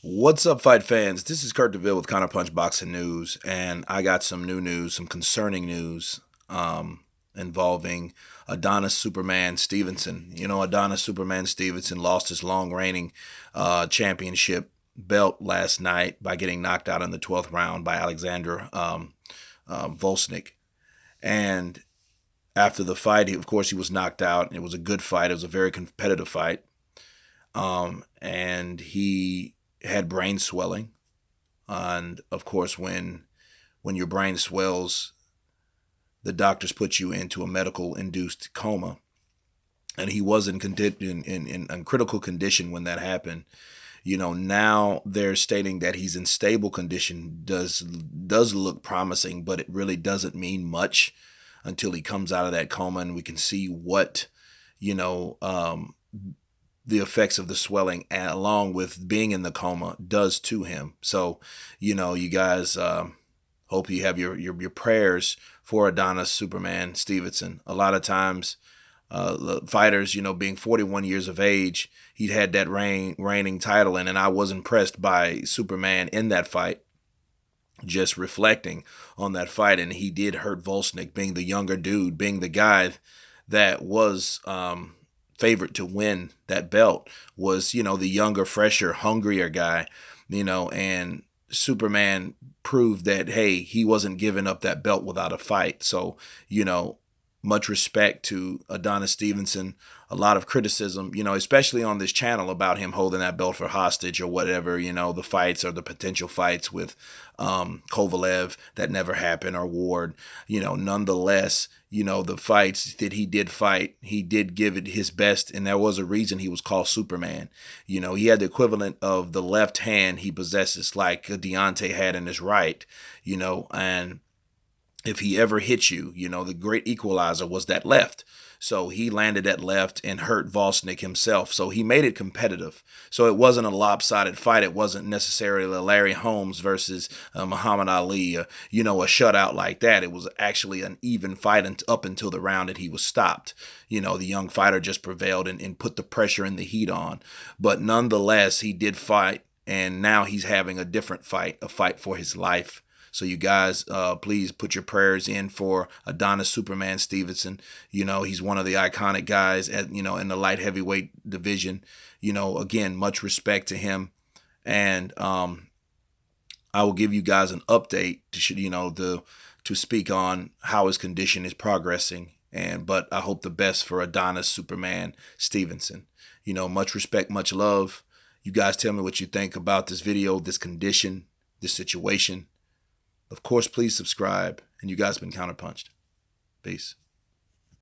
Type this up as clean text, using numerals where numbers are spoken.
What's up, fight fans? This is Kurt DeVille with Counterpunch Boxing News, and I got some new news, some concerning news involving Adonis Superman Stevenson. Adonis Superman Stevenson lost his long reigning championship belt last night by getting knocked out in the 12th round by Alexander Volsnik. And after the fight, of course, he was knocked out. It was a good fight. It was a very competitive fight. And he had brain swelling. And of course, when your brain swells, the doctors put you into a medical induced coma. And he was in critical condition when that happened. Now they're stating that he's in stable condition. Does look promising, but it really doesn't mean much until he comes out of that coma and we can see what, the effects of the swelling along with being in the coma does to him. So, you guys hope you have your prayers for Adonis Superman Stevenson. A lot of times, fighters, being 41 years of age, he'd had that reigning title, and I was impressed by Superman in that fight. Just reflecting on that fight, and he did hurt Volsnik, being the younger dude, being the guy that was favorite to win that belt, was the younger, fresher, hungrier guy, and Superman proved that, hey, he wasn't giving up that belt without a fight. So much respect to Adonis Stevenson. A lot of criticism, especially on this channel, about him holding that belt for hostage or whatever, the fights or the potential fights with Kovalev that never happened, or Ward. Nonetheless, the fights that he did fight, he did give it his best, and there was a reason he was called Superman. He had the equivalent of the left hand he possesses, like Deontay had in his right, and if he ever hit you, the great equalizer was that left. So he landed that left and hurt Volsnik himself. So he made it competitive. So it wasn't a lopsided fight. It wasn't necessarily Larry Holmes versus Muhammad Ali, a shutout like that. It was actually an even fight up until the round that he was stopped. The young fighter just prevailed and put the pressure and the heat on. But nonetheless, he did fight, and now he's having a different fight, a fight for his life. So you guys, please put your prayers in for Adonis Superman Stevenson. He's one of the iconic guys in the light heavyweight division. Again, much respect to him. And I will give you guys an update to speak on how his condition is progressing. But I hope the best for Adonis Superman Stevenson. Much respect, much love. You guys tell me what you think about this video, this condition, this situation. Of course, please subscribe. And you guys have been counterpunched. Peace.